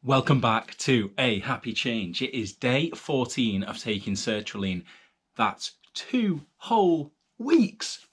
Welcome back to A Happy Change. It is day 14 of taking Sertraline. That's 2 whole weeks.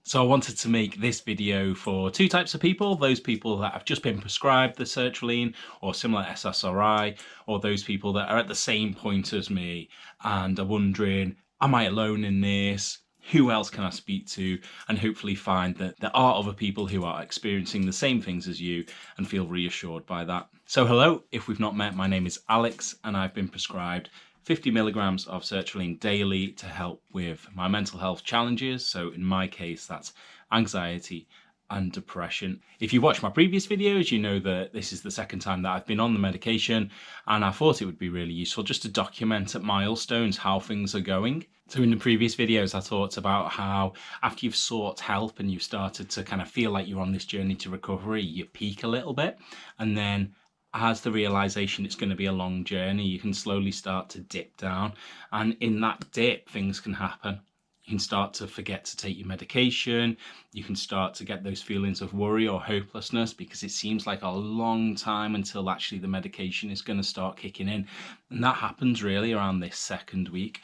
So I wanted to make this video for two types of people: those people that have just been prescribed the Sertraline or similar SSRI, or those people that are at the same point as me and are wondering, am I alone in this? Who else can I speak to? And hopefully find that there are other people who are experiencing the same things as you and feel reassured by that. So hello, if we've not met, my name is Alex and I've been prescribed 50 milligrams of sertraline daily to help with my mental health challenges. So in my case, that's anxiety and depression. If you watch my previous videos, you know that this is the second time that I've been on the medication, and I thought it would be really useful just to document at milestones how things are going. So in the previous videos, I talked about how after you've sought help and you've started to kind of feel like you're on this journey to recovery, you peak a little bit, and then as the realization it's going to be a long journey, you can slowly start to dip down, and in that dip things can happen. You can start to forget to take your medication. You can start to get those feelings of worry or hopelessness because it seems like a long time until actually the medication is going to start kicking in. And that happens really around this second week.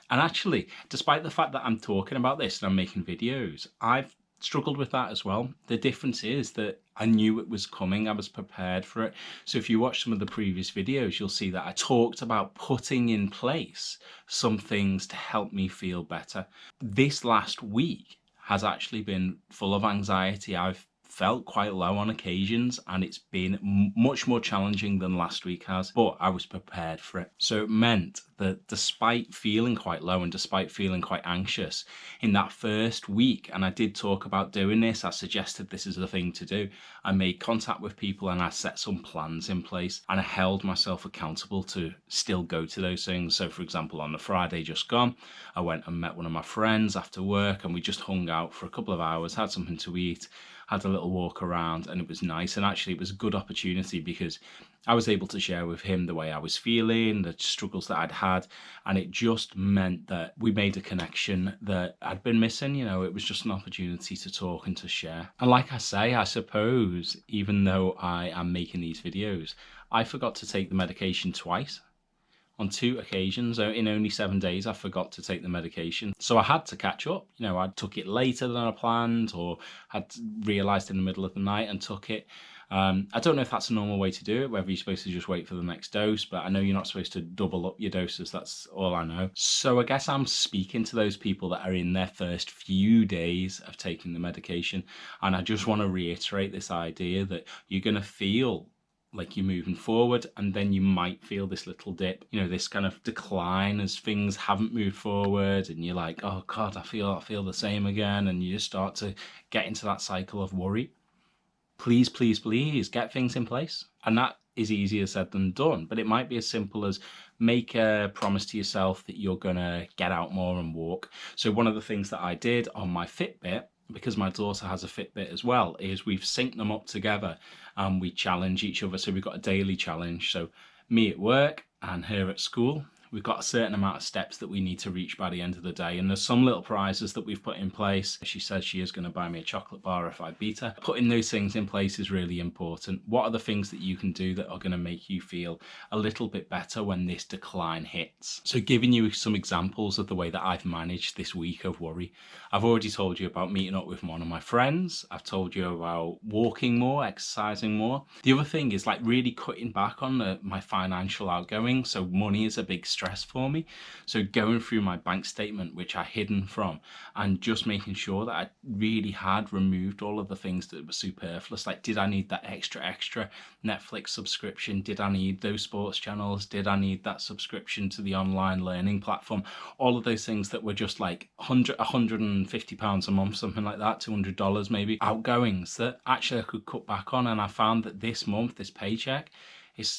And actually, despite the fact that I'm talking about this and I'm making videos, I've struggled with that as well. The difference is that I knew it was coming, I was prepared for it. So if you watch some of the previous videos, you'll see that I talked about putting in place some things to help me feel better. This last week has actually been full of anxiety. I've felt quite low on occasions, and it's been much more challenging than last week has, but I was prepared for it. So it meant that despite feeling quite low and despite feeling quite anxious in that first week, and I did talk about doing this, I suggested this is the thing to do. I made contact with people and I set some plans in place, and I held myself accountable to still go to those things. So for example, on the Friday just gone, I went and met one of my friends after work, and we just hung out for a couple of hours, had something to eat, had a little walk around, and it was nice. And actually it was a good opportunity because I was able to share with him the way I was feeling, the struggles that I'd had, and it just meant that we made a connection that I'd been missing. You know, it was just an opportunity to talk and to share. And like I say, I suppose, even though I am making these videos, I forgot to take the medication twice. On 2 occasions in only 7 days, I forgot to take the medication. So I had to catch up. You know, I took it later than I planned, or had realized in the middle of the night and took it. I don't know if that's a normal way to do it, whether you're supposed to just wait for the next dose, but I know you're not supposed to double up your doses. That's all I know. So I guess I'm speaking to those people that are in their first few days of taking the medication. And I just want to reiterate this idea that you're going to feel like you're moving forward, and then you might feel this little dip, you know, this kind of decline as things haven't moved forward, and you're like, oh God, I feel the same again, and you just start to get into that cycle of worry. Please, please, please get things in place. And that is easier said than done, but it might be as simple as make a promise to yourself that you're gonna get out more and walk. So one of the things that I did on my Fitbit, because my daughter has a Fitbit as well, is we've synced them up together and we challenge each other. So we've got a daily challenge. So me at work and her at school, we've got a certain amount of steps that we need to reach by the end of the day. And there's some little prizes that we've put in place. She says she is going to buy me a chocolate bar if I beat her. Putting those things in place is really important. What are the things that you can do that are going to make you feel a little bit better when this decline hits? So giving you some examples of the way that I've managed this week of worry. I've already told you about meeting up with one of my friends. I've told you about walking more, exercising more. The other thing is like really cutting back on my financial outgoing. So money is a big stress for me. So going through my bank statement, which I hidden from, and just making sure that I really had removed all of the things that were superfluous. Like, did I need that extra Netflix subscription? Did I need those sports channels? Did I need that subscription to the online learning platform? All of those things that were just like £150 a month, something like that, $200 maybe, outgoings that actually I could cut back on. And I found that this month, this paycheck,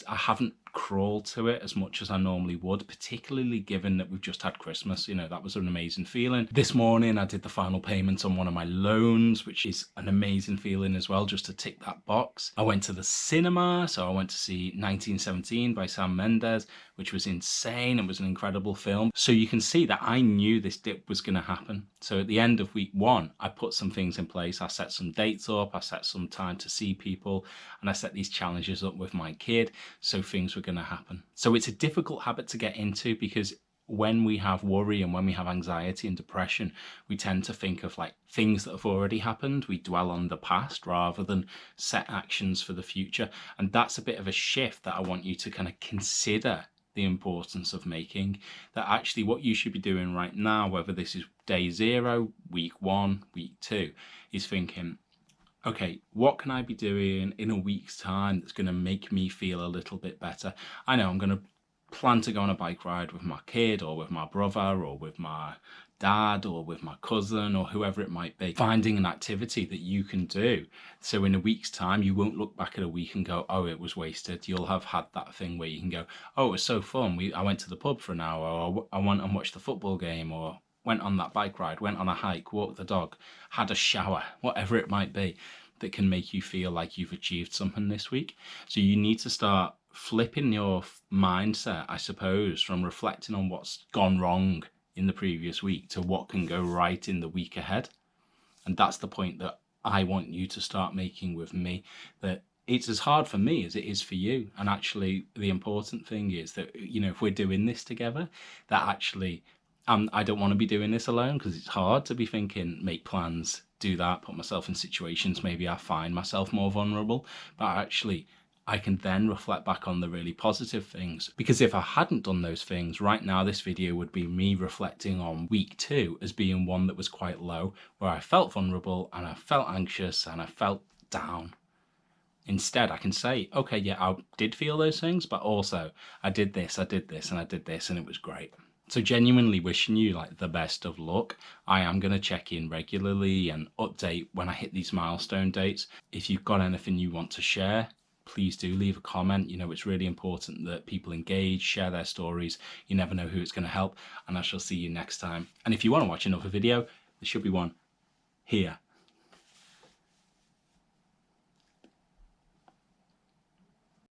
I haven't crawl to it as much as I normally would, particularly given that we've just had Christmas. You know, that was an amazing feeling. This morning I did the final payment on one of my loans, which is an amazing feeling as well, just to tick that box. I went to the cinema, so I went to see 1917 by Sam Mendes, which was insane. It was an incredible film. So you can see that I knew this dip was going to happen. So at the end of week 1, I put some things in place. I set some dates up, I set some time to see people, and I set these challenges up with my kid, so things were going to happen. So it's a difficult habit to get into, because when we have worry and when we have anxiety and depression, we tend to think of like things that have already happened. We dwell on the past rather than set actions for the future. And that's a bit of a shift that I want you to kind of consider the importance of making. That actually what you should be doing right now, whether this is day 0, week 1, week 2, is thinking, okay, what can I be doing in a week's time that's going to make me feel a little bit better? I know I'm going to plan to go on a bike ride with my kid or with my brother or with my dad or with my cousin or whoever it might be. Finding an activity that you can do, so in a week's time you won't look back at a week and go, oh, it was wasted. You'll have had that thing where you can go, oh, it was so fun, I went to the pub for an hour, or I went and watched the football game, or went on that bike ride, went on a hike, walked the dog, had a shower, whatever it might be, that can make you feel like you've achieved something this week. So you need to start flipping your mindset, I suppose, from reflecting on what's gone wrong in the previous week to what can go right in the week ahead. And that's the point that I want you to start making with me, that it's as hard for me as it is for you. And actually the important thing is that, you know, if we're doing this together, that actually I don't want to be doing this alone, because it's hard to be thinking, make plans, do that, put myself in situations maybe I find myself more vulnerable. But actually I can then reflect back on the really positive things, because if I hadn't done those things, right now this video would be me reflecting on week 2 as being one that was quite low, where I felt vulnerable and I felt anxious and I felt down. Instead, I can say, okay, yeah, I did feel those things, but also I did this, and I did this, and it was great. So genuinely wishing you like the best of luck. I am going to check in regularly and update when I hit these milestone dates. If you've got anything you want to share, please do leave a comment. You know, it's really important that people engage, share their stories. You never know who it's going to help. And I shall see you next time. And if you want to watch another video, there should be one here.